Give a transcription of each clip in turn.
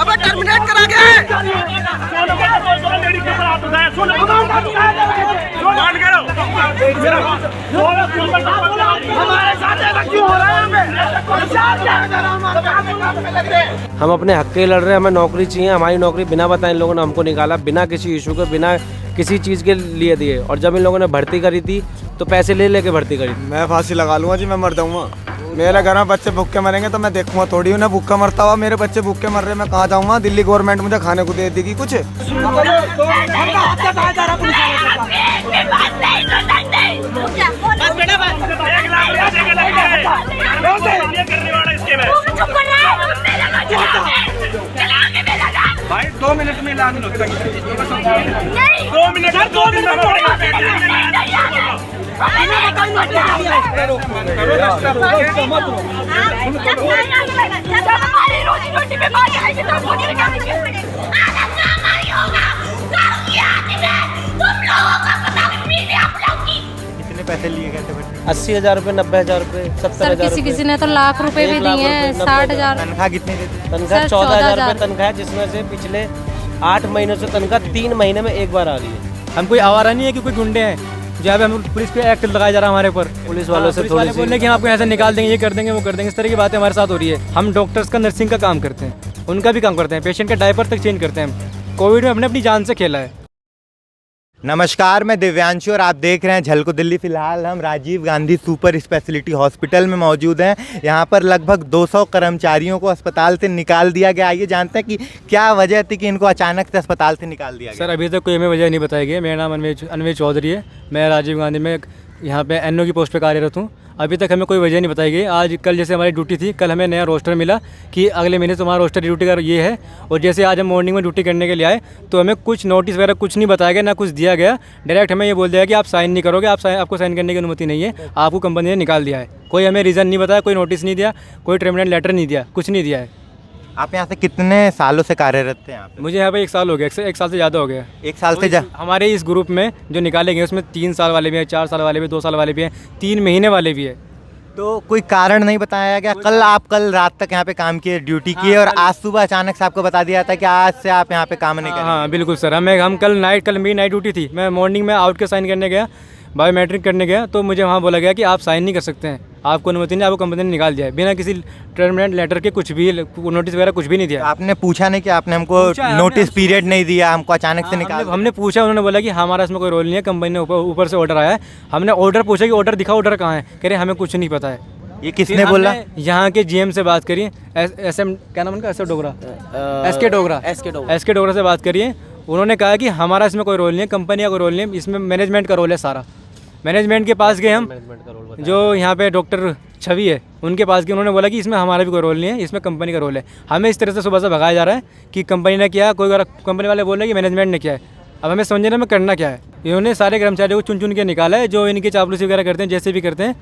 अबे टर्मिनेट करा के हम अपने हक के लड़ रहे हैं, हमें नौकरी चाहिए। हमारी नौकरी बिना बताए इन लोगों ने हमको निकाला, बिना किसी इशू के, बिना किसी चीज़ के लिए दिए। और जब इन लोगों ने भर्ती करी थी तो पैसे ले लेके भर्ती करी थी। मैं फांसी लगा लूँगा जी, मैं मर जाऊँगा। मेरे घर में बच्चे भूखे मरेंगे तो मैं देखूंगा थोड़ी उन्हें भूखा मरता हुआ। मेरे बच्चे भूखे मर रहे, मैं कहाँ जाऊँगा? दिल्ली गवर्नमेंट मुझे खाने को दे देगी कुछ? भाई 2 मिनट में ला लो। 2 मिनट हमारी रोजी रोटी पे मार आएगी तो हमको नहीं निकालेंगे। तुम लोगों का पता नहीं आप लोग की कितने पैसे लिए गए थे? 80,000 रुपये, 90,000 रुपये, 70,000 किसी किसी ने तो लाख रुपए भी दिए हैं, 60,000। तनख्वाह कितनी देते? तनख्वाह 14,000 रुपये तनख्वाह है, जिसमें से पिछले 8 महीनों से तनख्वाह 3 महीने में एक बार आ रही है। हम कोई आवारा नहीं है कि कोई गुंडे हैं जहाँ पे हम पुलिस पे एक्ट लगाया जा रहा है हमारे ऊपर। पुलिस वालों से थोड़ी सी बोलने कि हम आपको ऐसे निकाल देंगे, ये कर देंगे, वो कर देंगे, इस तरह की बातें हमारे साथ हो रही है। हम डॉक्टर्स का, नर्सिंग का काम करते हैं, उनका भी काम करते हैं, पेशेंट का डायपर तक चेंज करते हैं। हम कोविड में हमने अपनी जान से खेला है। नमस्कार, मैं दिव्यांशु और आप देख रहे हैं झलको दिल्ली। फिलहाल हम Rajiv Gandhi super speciality hospital में मौजूद हैं। यहाँ पर लगभग 200 कर्मचारियों को अस्पताल से निकाल दिया गया। आइए जानते हैं कि क्या वजह थी कि इनको अचानक से अस्पताल से निकाल दिया गया। सर अभी तक कोई हमें वजह नहीं बताई गई। मेरा नाम अनवेज चौधरी है, मैं राजीव गांधी में यहाँ पे NO की पोस्ट पे कार्यरत हूँ। अभी तक हमें कोई वजह नहीं बताई गई। आज कल जैसे हमारी ड्यूटी थी, कल हमें नया रोस्टर मिला कि अगले महीने तुम्हारा रोस्टर ड्यूटी का ये है। और जैसे आज हम मॉर्निंग में ड्यूटी करने के लिए आए तो हमें कुछ नोटिस वगैरह कुछ नहीं बताया गया, ना कुछ दिया गया। डायरेक्ट हमें ये बोल दिया कि आप साइन नहीं करोगे, आपको साइन करने की अनुमति नहीं है, आपको कंपनी ने निकाल दिया है। कोई हमें रीज़न नहीं बताया, कोई नोटिस नहीं दिया, कोई टर्मिनेट लेटर नहीं दिया, कुछ नहीं दिया है। आप यहाँ से कितने सालों से कार्यरत थे यहाँ पे? मुझे यहाँ पे 1 साल हो गया, 1 साल से ज़्यादा हो गया। 1 साल से हमारे इस ग्रुप में जो निकाले गए उसमें 3 साल वाले भी हैं, 4 साल वाले भी, 2 साल वाले भी हैं, 3 महीने वाले भी हैं। तो कोई कारण नहीं बताया गया? कल रात तक यहाँ पे काम किए, ड्यूटी किए और आज सुबह अचानक से आपको बता दिया था कि आज से आप यहाँ पे काम नहीं करेंगे? हाँ बिल्कुल सर, हम कल मेरी नाइट ड्यूटी थी। मैं मॉर्निंग में आउट के साइन करने गया, बायोमेट्रिक करने गया, तो मुझे वहाँ बोला गया कि आप साइन नहीं कर सकते हैं, आपको अनुमति नहीं, आपको कंपनी ने निकाल दिया है बिना किसी टर्मिनेट लेटर के, कुछ भी नोटिस वगैरह कुछ भी नहीं दिया। तो आपने पूछा नहीं कि आपने हमको नोटिस पीरियड नहीं दिया, हमको अचानक से निकाल? हमने पूछा, उन्होंने बोला कि हमारा इसमें कोई रोल नहीं है, कंपनी ने ऊपर से ऑर्डर आया है। हमने ऑर्डर पूछा कि ऑर्डर दिखाओ, ऑर्डर कहाँ है? कह रहे हमें कुछ नहीं पता है। ये किसने बोला? यहाँ के GM से बात करिए, SM क्या नाम उनका, एस के डोगरा से बात करिए। उन्होंने कहा कि हमारा इसमें कोई रोल नहीं है, कंपनी का कोई रोल नहीं है, इसमें मैनेजमेंट का रोल है सारा। मैनेजमेंट के पास गए हम, जो यहाँ पे डॉक्टर छवि है उनके पास गए, उन्होंने बोला कि इसमें हमारा भी कोई रोल नहीं है, इसमें कंपनी का रोल है। हमें इस तरह से सुबह से भगाया जा रहा है कि कंपनी ने किया, कोई कंपनी वाले बोल रहे हैं कि मैनेजमेंट ने किया है। अब हमें समझने में करना क्या है। इन्होंने सारे कर्मचारियों को चुन चुन के निकाला है, जो इनकी चापलूसी वगैरह करते हैं, जैसे भी करते हैं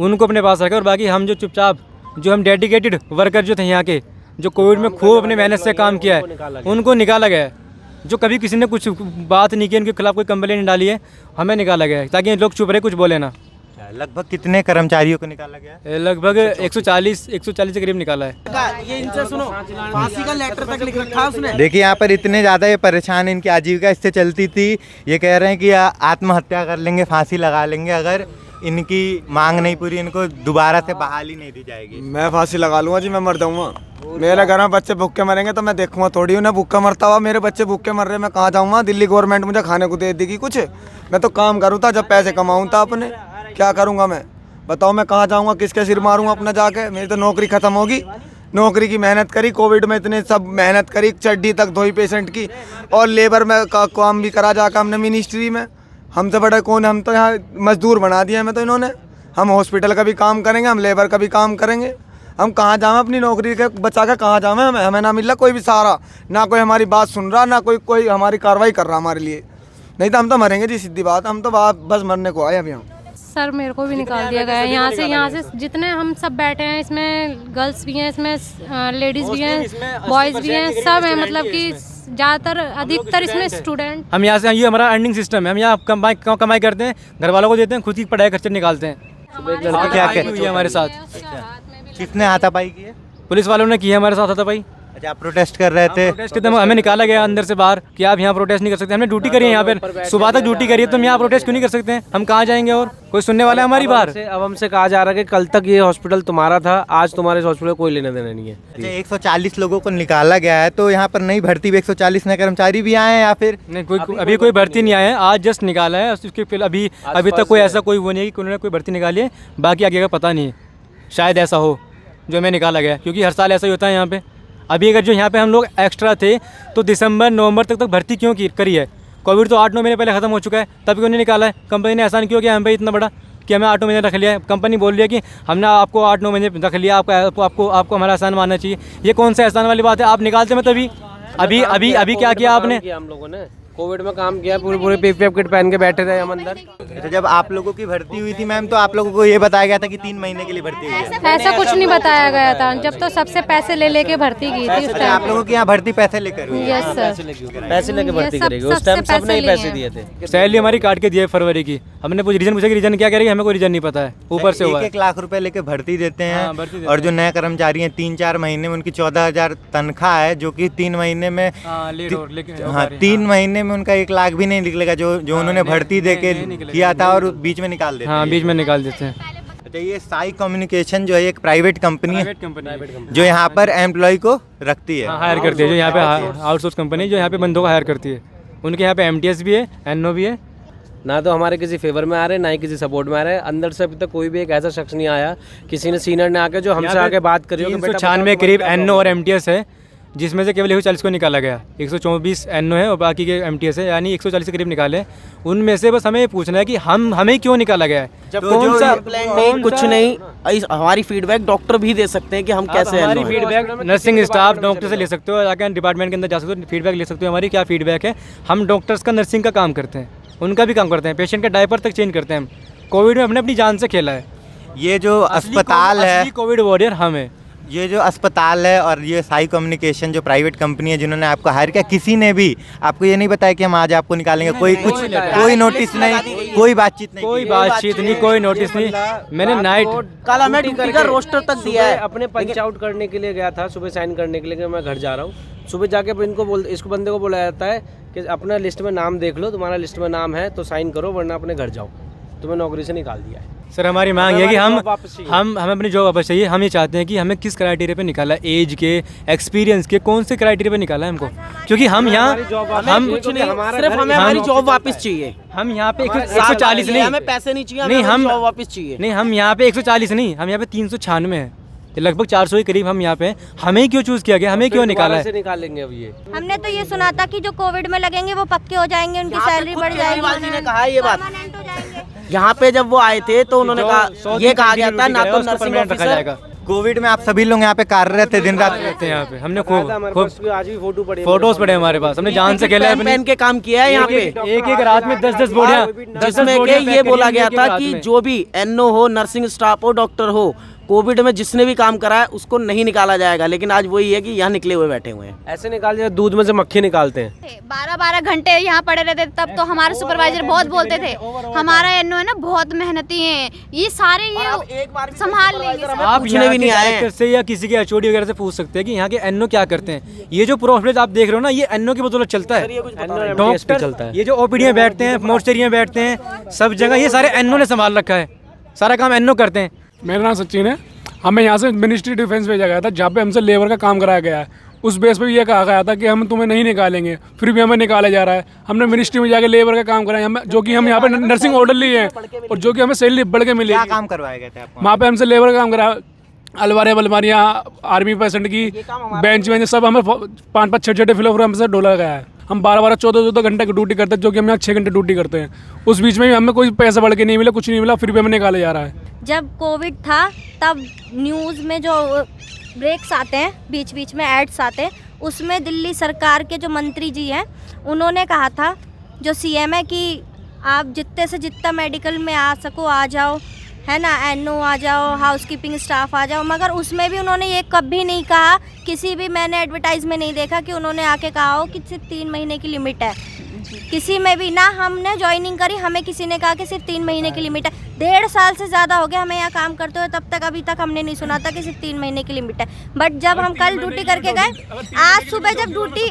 उनको अपने पास रखा, और बाकी हम जो चुपचाप, जो हम डेडिकेटेड वर्कर जो थे यहाँ के, जो कोविड में खूब अपनी मेहनत से काम किया है, उनको निकाला गया है। जो कभी किसी ने कुछ बात नहीं की, उनके खिलाफ कोई कंप्लेंट नहीं डाली है, हमें निकाला गया है ताकि लोग चुप रहे, कुछ बोले ना। लगभग कितने कर्मचारियों को निकाला गया? लगभग 140 के करीब निकाला है। ये इनसे सुनो, फांसी का लेटर तक लिख रखा है उसने। देखिए यहाँ पर इतने ज़्यादा ये परेशान, इनकी आजीविका इससे चलती थी। ये कह रहे हैं कि आत्महत्या कर लेंगे, फांसी लगा लेंगे अगर इनकी मांग नहीं पूरी, इनको दोबारा से बहाली नहीं दी जाएगी। मैं फांसी लगा लूँगा जी, मैं मर जाऊँगा। मेरे घर में बच्चे भूखे मरेंगे तो मैं देखूंगा थोड़ी उन्हें भूखा मरता हुआ। मेरे बच्चे भूखे मर रहे, मैं कहाँ जाऊँगा? दिल्ली गवर्नमेंट मुझे खाने को दे देगी कुछ? मैं तो काम करूँ था, जब पैसे कमाऊँ था अपने, क्या करूँगा मैं? बताओ मैं कहाँ जाऊँगा, किसके सिर मारूँगा अपना जाके? मेरी तो नौकरी ख़त्म होगी। नौकरी की मेहनत करी, कोविड में इतने सब मेहनत करी, चड्डी तक धोई पेशेंट की, और लेबर में काम भी करा जाकर हमने मिनिस्ट्री में। हमसे बड़ा कौन? हम तो यहाँ मजदूर बना दिया हमें तो इन्होंने। हम हॉस्पिटल का भी काम करेंगे, हम लेबर का भी काम करेंगे। हम कहाँ जाएँ अपनी नौकरी के बचा के? कहाँ जाएँ? हमें ना मिल रहा कोई भी सहारा, ना कोई हमारी बात सुन रहा, ना कोई हमारी कार्रवाई कर रहा हमारे लिए। नहीं तो हम तो मरेंगे जी, सीधी बात। हम तो बस मरने को आए अभी। हम सर मेरे को भी निकाल दिया गया है यहाँ से जितने हम सब बैठे हैं, इसमें गर्ल्स भी हैं, इसमें लेडीज़ भी हैं, बॉयज़ भी हैं, सब हैं। मतलब कि ज़्यादातर अधिकतर इसमें स्टूडेंट। हम यहाँ से, ये हमारा अर्निंग सिस्टम है, हम यहाँ कमाई करते हैं, घर वालों को देते हैं, खुद की पढ़ाई खर्चे निकालते हैं। क्या क्या हुई है हमारे साथ, किसने हाथापाई की है? पुलिस वालों ने की है हमारे साथ हाथापाई। अच्छा, आप प्रोटेस्ट कर रहे थे? प्रोटेस्ट के हमें निकाला गया अंदर से बाहर कि आप यहाँ प्रोटेस्ट नहीं कर सकते। हमने ड्यूटी करी है यहाँ पे, सुबह तक ड्यूटी करी है, तो हम यहाँ प्रोटेस्ट क्यों नहीं कर सकते हैं? हम कहाँ जाएंगे? और कोई सुनने वाला है हमारी बाहर? अब हमसे कहा जा रहा है कि कल तक ये हॉस्पिटल तुम्हारा था, आज तुम्हारे इस हॉस्पिटल को कोई लेना देना नहीं है। अच्छा, 140 लोगों को निकाला गया है, तो यहाँ पर नई भर्ती भी 140 नए कर्मचारी भी आए हैं या फिर? नहीं, कोई अभी कोई भर्ती नहीं आया है, आज जस्ट निकाला है। उसके फिर अभी तक कोई ऐसा कोई वो नहीं है कि उन्होंने कोई भर्ती निकाली है। बाकी आगे का पता नहीं है, शायद ऐसा हो जो हमें निकाला गया, क्योंकि हर साल ऐसा ही होता है यहाँ पे। अभी अगर जो यहाँ पे हम लोग एक्स्ट्रा थे तो दिसंबर नवंबर तक भर्ती क्यों करी है? कोविड तो 8-9 महीने पहले ख़त्म हो चुका है, तब क्यों नहीं निकाला है? कंपनी ने एहसान क्यों किया हम पे इतना बड़ा कि हमें 8-9 महीने रख लिया है? कंपनी बोल रही है कि हमने आपको 8-9 महीने रख लिया, आपको हमारा एहसान मानना चाहिए। ये कौन सा एहसान वाली बात है? आप निकालते में तभी अभी क्या किया आपने? हम लोगों ने कोविड में काम किया, पूरे पीपीएफ किट पहन के बैठे रहे हम अंदर। तो जब आप लोगों की भर्ती हुई थी मैम, तो आप लोगों को ये बताया गया था कि 3 महीने के लिए भर्ती हुई है? ऐसा कुछ नहीं बताया गया था, जब तो सबसे पैसे ले लेके भर्ती की थी उस अच्छा, टाइम। आप लोगों की यहाँ भर्ती पैसे लेकर हुई है? यस सर, पैसे लेके भर्ती करेगी, उस टाइम सबने ही पैसे दिए थे। सैलरी हमारी काट के दिए फरवरी की। हमने रीजन पूछा कि रीजन क्या करेगी, हमें कोई रीजन नहीं पता है, ऊपर से हुआ है। 1 लाख रुपए लेके भर्ती देते हैं। हाँ, भर्ती देते और जो नए कर्मचारी हैं 3-4 महीने में उनकी 14,000 तनख्वाह है, जो कि 3 महीने में 3 महीने में उनका 1 लाख भी नहीं निकलेगा, जो उन्होंने भर्ती देके किया था, और बीच में निकाल देते हैं। हाँ, बीच में निकाल देते हैं। अच्छा, ये साई कम्युनिकेशन जो है एक प्राइवेट कंपनी है जो यहाँ पर एम्प्लॉय को रखती है, हायर करती है, जो यहाँ पे आउटसोर्स कंपनी जो यहाँ पे बंदों को हायर करती है। उनके यहाँ पे MTS भी है, NO भी है। ना तो हमारे किसी फेवर में आ रहे, ना ही किसी सपोर्ट में आ रहे। अंदर से अभी तक कोई भी एक ऐसा शख्स नहीं आया, किसी ने सीनियर ने आके जो हमसे आके बात करी हो कि 396 करीब NO और MTS है, जिसमें से केवल 140 को निकाला गया। 124 NO है और बाकी के MTS है, यानी 140 के करीब निकाले। उनमें से बस हमें ये पूछना है कि हमें क्यों निकाला गया है? जब कौन सा नहीं, कुछ नहीं, हमारी फीडबैक डॉक्टर भी दे सकते हैं कि हम कैसे हैं। हमारी फीडबैक नर्सिंग स्टाफ डॉक्टर से ले सकते हो, जाकर डिपार्टमेंट के अंदर जा सकते हो, फीडबैक ले सकते हो हमारी क्या फीडबैक है। हम डॉक्टर्स का नर्सिंग का काम करते हैं, उनका भी काम करते हैं, पेशेंट का डायपर तक चेंज करते हैं हम। कोविड में हमने अपनी जान से खेला है। ये जो अस्पताल है, कोविड वॉरियर हम है। ये जो अस्पताल है और ये साई कम्युनिकेशन जो प्राइवेट कंपनी है जिन्होंने आपको हायर किया, किसी ने भी आपको ये नहीं बताया कि हम आज आपको निकालेंगे? कोई नोटिस नहीं, कोई बातचीत नहीं, कोई नोटिस नहीं। मैंने नाइट कल हमें ड्यूटी का रोस्टर तक दिया है। अपने पंच आउट करने के लिए गया था, सुबह साइन करने के लिए कि मैं घर जा रहा हूँ। सुबह जाके इसको बंदे को बुलाया जाता है कि अपना लिस्ट में नाम देख लो, तुम्हारा लिस्ट में नाम है तो साइन करो, वरना अपने घर जाओ, तुम्हें नौकरी से निकाल दिया है। सर, हमारी मांग है कि हमें अपनी जॉब वापस चाहिए। हम ये चाहते हैं कि हमें किस क्राइटेरिया पे निकाला, एज के, एक्सपीरियंस के, कौन से क्राइटेरिया पे निकाला है हमको? क्योंकि हम यहाँ सिर्फ हमें हमारी जॉब वापस चाहिए। हम यहाँ पे 140 नहीं, हमें पैसे नहीं चाहिए, नहीं, हमें जॉब वापस चाहिए। नहीं, हम यहाँ पे 140 नहीं, हम यहाँ पे 396 है, लगभग 400 के करीब हम यहाँ पे। हमें क्यों चूज किया गया, हमें क्यों निकाला है? निकालेंगे अब ये। हमने तो ये सुना था कि जो कोविड में लगेंगे वो पक्के हो जाएंगे, उनकी सैलरी बढ़ जाएगी। ने कहा ये बात यहाँ पे जब वो आए थे तो उन्होंने कहा, ये कहा गया था ना तो नर्सिंग ऑफिसर। कोविड में आप सभी लोग यहाँ पे कार्यरत थे, दिन रात रहते हैं यहाँ पे। हमने खूब आज भी फोटोज पड़े हमारे पास, हमने जान से खेला है, पेन के काम किया है यहाँ पे। एक रात में 10-10 बोरियां, जिसमें ये बोला गया था कि जो भी NO हो, नर्सिंग स्टाफ हो, डॉक्टर हो, कोविड में जिसने भी काम करा है उसको नहीं निकाला जाएगा। लेकिन आज वही है कि यहाँ निकले हुए बैठे हुए हैं। ऐसे निकाल दिया, दूध में से मक्खी निकालते हैं। 12-12 घंटे यहाँ पड़े रहते, तब तो हमारे सुपरवाइजर बहुत बोलते थे हमारा NO है ना बहुत मेहनती है, ये सारे ये संभाल लेंगे। आप पूछने भी नहीं आए से या किसी के HOD वगैरह से पूछ सकते हैं कि यहाँ के NO क्या करते हैं। ये जो प्रोफेस आप देख रहे हो ना, ये NO की बदौलत चलता है। डॉक्टर चलता है, ये जो OPD में बैठते हैं, मोर्चरी में बैठते हैं, सब जगह ये सारे NO ने संभाल रखा है, सारा काम NO करते हैं। मेरा नाम सचिन है। हमें यहाँ से मिनिस्ट्री डिफेंस भेजा गया था, जहाँ पे हमसे लेबर का काम कराया गया है। उस बेस पे ये कहा गया था कि हम तुम्हें नहीं निकालेंगे, फिर भी हमें निकाला जा रहा है। हमने मिनिस्ट्री में जाके लेबर का काम कराया, जो कि हम यहाँ पे नर्सिंग ऑर्डर लिए हैं और जो कि हमें सैलरी बढ़ के मिलेगी। क्या काम करवाया गया था आपको? वहाँ पे हमसे लेबर का काम कराया, अलमारियाँ बलमारियाँ, आर्मी पेशेंट की बेंच वेंच सब हमें 5-5 6-6 फ्लोर हमसे डोला गया है। हम 12-12 14-14 घंटे की ड्यूटी करते हैं, जो कि हम यहाँ 6 घंटे ड्यूटी करते हैं। उस बीच में भी हमें कोई पैसा बढ़ के नहीं मिला, कुछ नहीं मिला, फिर भी हमें निकाला जा रहा है। जब कोविड था तब न्यूज़ में जो ब्रेक्स आते हैं, बीच बीच में एड्स आते हैं, उसमें दिल्ली सरकार के जो मंत्री जी हैं उन्होंने कहा था, जो CM है, कि आप जितने से जितना मेडिकल में आ सको आ जाओ, है ना, NO आ जाओ, हाउसकीपिंग स्टाफ आ जाओ। मगर उसमें भी उन्होंने ये कभी नहीं कहा, किसी भी मैंने एडवर्टाइज में नहीं देखा कि उन्होंने आके कहा हो कि सिर्फ 3 महीने की लिमिट है। किसी में भी ना, हमने ज्वाइनिंग करी, हमें किसी ने कहा कि सिर्फ 3 महीने की लिमिट है। 1.5 साल से ज़्यादा हो गया हमें यहाँ काम करते हुए, तब तक अभी तक हमने नहीं सुना था कि सिर्फ 3 महीने की लिमिट है। बट जब हम कल ड्यूटी करके गए, आज सुबह जब ड्यूटी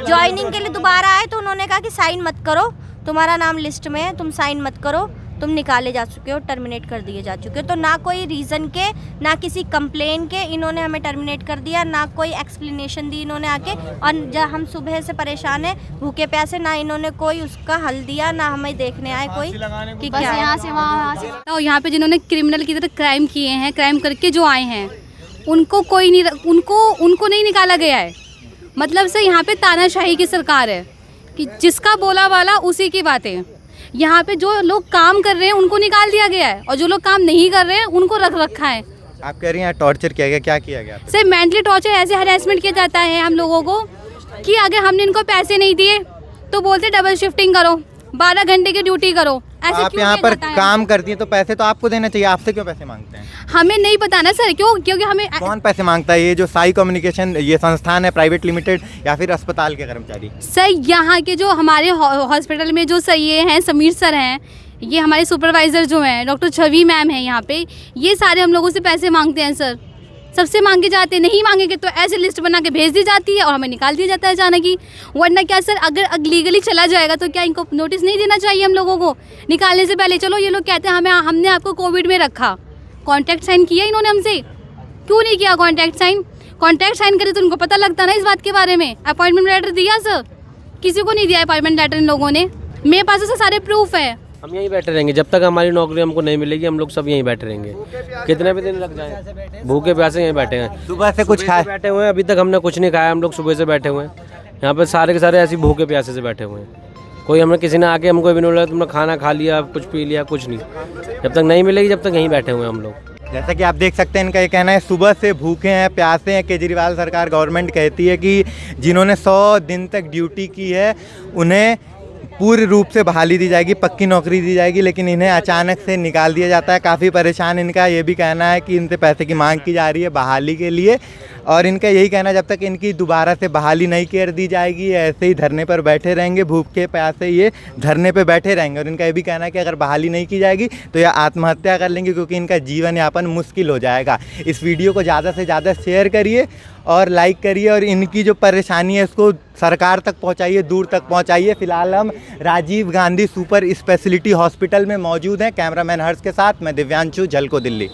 ज्वाइनिंग के लिए दोबारा आए तो उन्होंने कहा कि साइन मत करो, तुम्हारा नाम लिस्ट में है, तुम साइन मत करो, तुम निकाले जा चुके हो, टर्मिनेट कर दिए जा चुके हो। तो ना कोई रीज़न के, ना किसी कंप्लेन के इन्होंने हमें टर्मिनेट कर दिया, ना कोई एक्सप्लेनेशन दी इन्होंने आके। और जब हम सुबह से परेशान हैं, भूखे प्यासे, ना इन्होंने कोई उसका हल दिया, ना हमें देखने आए कोई कि क्या है। यहाँ से वहाँ से और यहाँ पे जिन्होंने क्रिमिनल की तरह क्राइम किए हैं, क्राइम करके जो आए हैं, उनको कोई नहीं, उनको नहीं निकाला गया है। मतलब से यहाँ पे तानाशाही की सरकार है कि जिसका बोला वाला उसी की बातें। यहाँ पे जो लोग काम कर रहे हैं उनको निकाल दिया गया है, और जो लोग काम नहीं कर रहे हैं उनको रख रखा है। आप कह रही हैं टॉर्चर किया गया, क्या किया गया? सर मेंटली टॉर्चर, ऐसे हरेसमेंट किया जाता है हम लोगों को कि अगर हमने इनको पैसे नहीं दिए तो बोलते डबल शिफ्टिंग करो, 12 घंटे की ड्यूटी करो। ऐसे आप यहाँ पर काम करती हैं तो पैसे तो आपको देना चाहिए, आपसे क्यों पैसे मांगते हैं? हमें नहीं पता ना सर, क्यों? क्योंकि हमें कौन पैसे मांगता है? ये जो साई कम्युनिकेशन ये संस्थान है प्राइवेट लिमिटेड, या फिर अस्पताल के कर्मचारी? सर यहाँ के जो हमारे हॉस्पिटल में जो सर ये हैं, समीर सर हैं, ये हमारे सुपरवाइज़र जो हैं, डॉक्टर छवि मैम हैं यहाँ पे, ये सारे हम लोगों से पैसे मांगते हैं सर। सबसे मांगे जाते हैं, नहीं मांगेंगे तो ऐसे लिस्ट बना के भेज दी जाती है और हमें निकाल दिया जाता है अचानक ही। वरना क्या सर, अगर लीगली चला जाएगा तो क्या इनको नोटिस नहीं देना चाहिए हम लोगों को निकालने से पहले? चलो ये लोग कहते हैं हमने आपको कोविड में रखा, कॉन्ट्रैक्ट साइन किया इन्होंने हमसे, क्यों नहीं किया कॉन्ट्रैक्ट साइन? कॉन्ट्रैक्ट साइन करे तो उनको पता लगता ना इस बात के बारे में। अपॉइंटमेंट लेटर दिया सर? किसी को नहीं दिया अपॉइंटमेंट लेटर इन लोगों ने। मेरे पास तो सारे प्रूफ है। हम यहीं बैठे रहेंगे जब तक हमारी नौकरी हमको नहीं मिलेगी, हम लोग सब यहीं बैठे रहेंगे, कितने भी दिन लग जाए, भूखे प्यासे यहीं बैठे हैं। सुबह से कुछ खाए? बैठे हुए हैं, अभी तक हमने कुछ नहीं खाया, हम लोग सुबह से बैठे हुए हैं यहाँ पे, सारे के सारे ऐसे भूखे प्यासे से बैठे हुए हैं। कोई हमने किसी ने आके हमको भी नहीं बोला तुमने खाना खा लिया, कुछ पी लिया, कुछ नहीं। जब तक नहीं मिलेगी जब तक यहीं बैठे हुए हैं हम लोग। जैसा कि आप देख सकते हैं, इनका ये कहना है सुबह से भूखे हैं, प्यासे हैं। केजरीवाल सरकार, गवर्नमेंट कहती है कि जिन्होंने 100 दिन तक ड्यूटी की है उन्हें पूर्ण रूप से बहाली दी जाएगी, पक्की नौकरी दी जाएगी, लेकिन इन्हें अचानक से निकाल दिया जाता है। काफ़ी परेशान इनका ये भी कहना है कि इनसे पैसे की मांग की जा रही है बहाली के लिए, और इनका यही कहना है जब तक इनकी दोबारा से बहाली नहीं कर दी जाएगी ऐसे ही धरने पर बैठे रहेंगे, भूखे प्यासे ये धरने पर बैठे रहेंगे। और इनका ये भी कहना है कि अगर बहाली नहीं की जाएगी तो ये आत्महत्या कर लेंगे, क्योंकि इनका जीवन यापन मुश्किल हो जाएगा। इस वीडियो को ज़्यादा से ज़्यादा शेयर करिए और लाइक करिए, और इनकी जो परेशानी है उसको सरकार तक पहुंचाइए, दूर तक पहुंचाइए। फिलहाल हम Rajiv Gandhi super speciality hospital में मौजूद हैं। कैमरामैन हर्ष के साथ मैं दिव्यांशु, झलको दिल्ली।